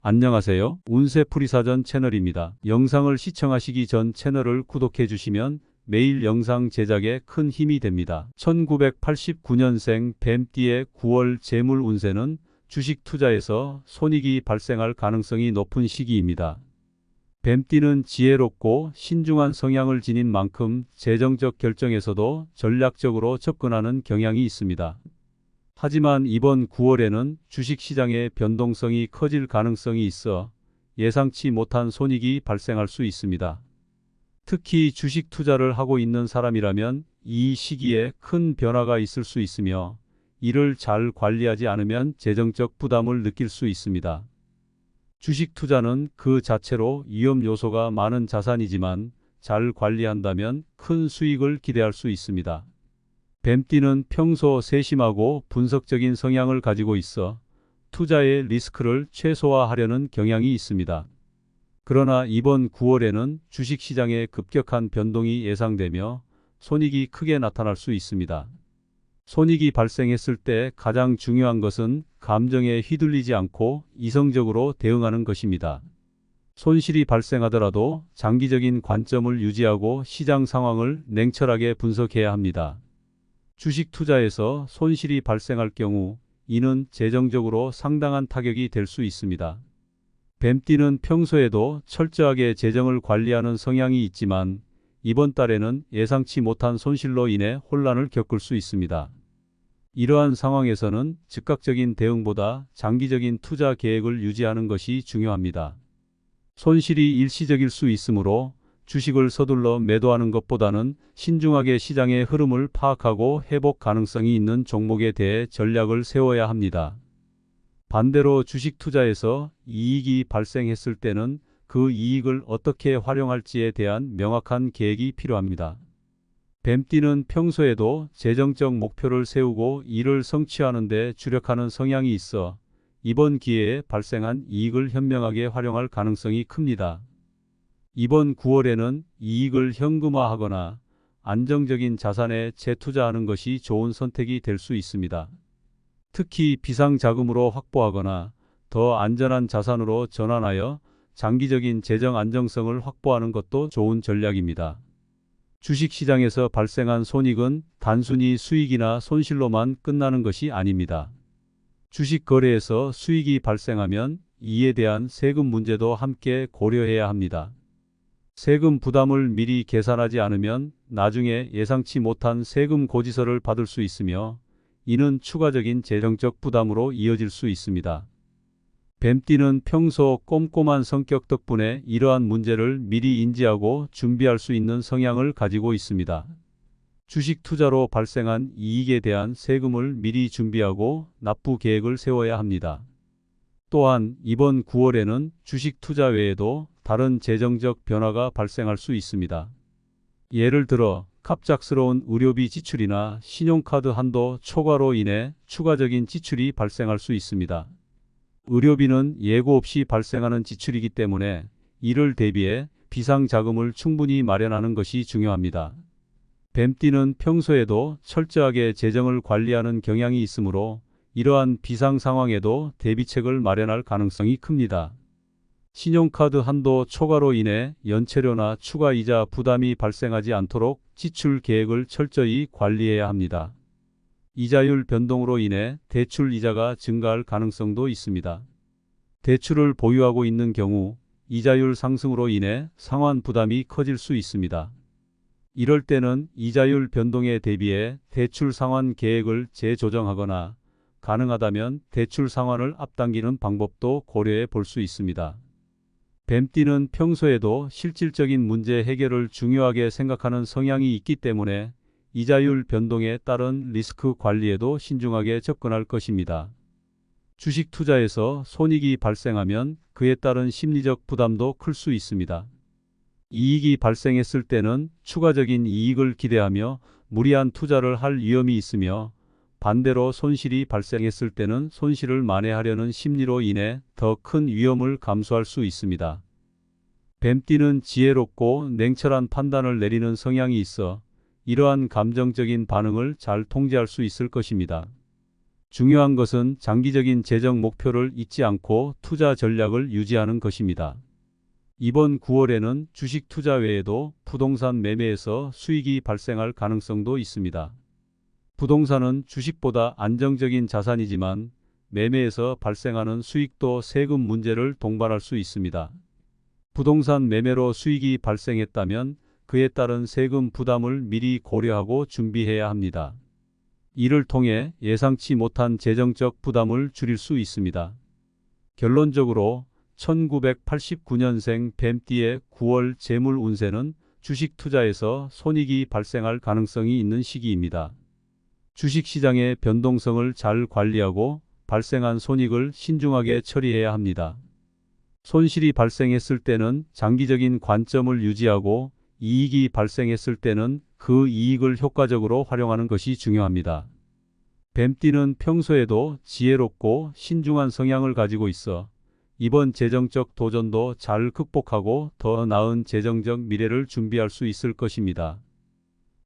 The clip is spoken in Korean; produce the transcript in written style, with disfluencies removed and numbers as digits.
안녕하세요. 운세풀이사전 채널입니다. 영상을 시청하시기 전 채널을 구독해 주시면 매일 영상 제작에 큰 힘이 됩니다. 1989년생 뱀띠의 9월 재물 운세는 주식 투자에서 손익이 발생할 가능성이 높은 시기입니다. 뱀띠는 지혜롭고 신중한 성향을 지닌 만큼 재정적 결정에서도 전략적으로 접근하는 경향이 있습니다. 하지만 이번 9월에는 주식시장의 변동성이 커질 가능성이 있어 예상치 못한 손익이 발생할 수 있습니다. 특히 주식 투자를 하고 있는 사람이라면 이 시기에 큰 변화가 있을 수 있으며 이를 잘 관리하지 않으면 재정적 부담을 느낄 수 있습니다. 주식 투자는 그 자체로 위험 요소가 많은 자산이지만 잘 관리한다면 큰 수익을 기대할 수 있습니다. 뱀띠는 평소 세심하고 분석적인 성향을 가지고 있어 투자의 리스크를 최소화하려는 경향이 있습니다. 그러나 이번 9월에는 주식시장의 급격한 변동이 예상되며 손익이 크게 나타날 수 있습니다. 손익이 발생했을 때 가장 중요한 것은 감정에 휘둘리지 않고 이성적으로 대응하는 것입니다. 손실이 발생하더라도 장기적인 관점을 유지하고 시장 상황을 냉철하게 분석해야 합니다. 주식 투자에서 손실이 발생할 경우 이는 재정적으로 상당한 타격이 될 수 있습니다. 뱀띠는 평소에도 철저하게 재정을 관리하는 성향이 있지만 이번 달에는 예상치 못한 손실로 인해 혼란을 겪을 수 있습니다. 이러한 상황에서는 즉각적인 대응보다 장기적인 투자 계획을 유지하는 것이 중요합니다. 손실이 일시적일 수 있으므로 주식을 서둘러 매도하는 것보다는 신중하게 시장의 흐름을 파악하고 회복 가능성이 있는 종목에 대해 전략을 세워야 합니다. 반대로 주식 투자에서 이익이 발생했을 때는 그 이익을 어떻게 활용할지에 대한 명확한 계획이 필요합니다. 뱀띠는 평소에도 재정적 목표를 세우고 이를 성취하는 데 주력하는 성향이 있어 이번 기회에 발생한 이익을 현명하게 활용할 가능성이 큽니다. 이번 9월에는 이익을 현금화하거나 안정적인 자산에 재투자하는 것이 좋은 선택이 될 수 있습니다. 특히 비상자금으로 확보하거나 더 안전한 자산으로 전환하여 장기적인 재정 안정성을 확보하는 것도 좋은 전략입니다. 주식시장에서 발생한 손익은 단순히 수익이나 손실로만 끝나는 것이 아닙니다. 주식 거래에서 수익이 발생하면 이에 대한 세금 문제도 함께 고려해야 합니다. 세금 부담을 미리 계산하지 않으면 나중에 예상치 못한 세금 고지서를 받을 수 있으며 이는 추가적인 재정적 부담으로 이어질 수 있습니다. 뱀띠는 평소 꼼꼼한 성격 덕분에 이러한 문제를 미리 인지하고 준비할 수 있는 성향을 가지고 있습니다. 주식 투자로 발생한 이익에 대한 세금을 미리 준비하고 납부 계획을 세워야 합니다. 또한 이번 9월에는 주식 투자 외에도 다른 재정적 변화가 발생할 수 있습니다. 예를 들어 갑작스러운 의료비 지출이나 신용카드 한도 초과로 인해 추가적인 지출이 발생할 수 있습니다. 의료비는 예고 없이 발생하는 지출이기 때문에 이를 대비해 비상자금을 충분히 마련하는 것이 중요합니다. 뱀띠는 평소에도 철저하게 재정을 관리하는 경향이 있으므로 이러한 비상 상황에도 대비책을 마련할 가능성이 큽니다. 신용카드 한도 초과로 인해 연체료나 추가 이자 부담이 발생하지 않도록 지출 계획을 철저히 관리해야 합니다. 이자율 변동으로 인해 대출 이자가 증가할 가능성도 있습니다. 대출을 보유하고 있는 경우 이자율 상승으로 인해 상환 부담이 커질 수 있습니다. 이럴 때는 이자율 변동에 대비해 대출 상환 계획을 재조정하거나 가능하다면 대출 상환을 앞당기는 방법도 고려해 볼 수 있습니다. 뱀띠는 평소에도 실질적인 문제 해결을 중요하게 생각하는 성향이 있기 때문에 이자율 변동에 따른 리스크 관리에도 신중하게 접근할 것입니다. 주식 투자에서 손익이 발생하면 그에 따른 심리적 부담도 클 수 있습니다. 이익이 발생했을 때는 추가적인 이익을 기대하며 무리한 투자를 할 위험이 있으며 반대로 손실이 발생했을 때는 손실을 만회하려는 심리로 인해 더 큰 위험을 감수할 수 있습니다. 뱀띠는 지혜롭고 냉철한 판단을 내리는 성향이 있어 이러한 감정적인 반응을 잘 통제할 수 있을 것입니다. 중요한 것은 장기적인 재정 목표를 잊지 않고 투자 전략을 유지하는 것입니다. 이번 9월에는 주식 투자 외에도 부동산 매매에서 수익이 발생할 가능성도 있습니다. 부동산은 주식보다 안정적인 자산이지만 매매에서 발생하는 수익도 세금 문제를 동반할 수 있습니다. 부동산 매매로 수익이 발생했다면 그에 따른 세금 부담을 미리 고려하고 준비해야 합니다. 이를 통해 예상치 못한 재정적 부담을 줄일 수 있습니다. 결론적으로 1989년생 뱀띠의 9월 재물 운세는 주식 투자에서 손익이 발생할 가능성이 있는 시기입니다. 주식시장의 변동성을 잘 관리하고 발생한 손익을 신중하게 처리해야 합니다. 손실이 발생했을 때는 장기적인 관점을 유지하고 이익이 발생했을 때는 그 이익을 효과적으로 활용하는 것이 중요합니다. 뱀띠는 평소에도 지혜롭고 신중한 성향을 가지고 있어 이번 재정적 도전도 잘 극복하고 더 나은 재정적 미래를 준비할 수 있을 것입니다.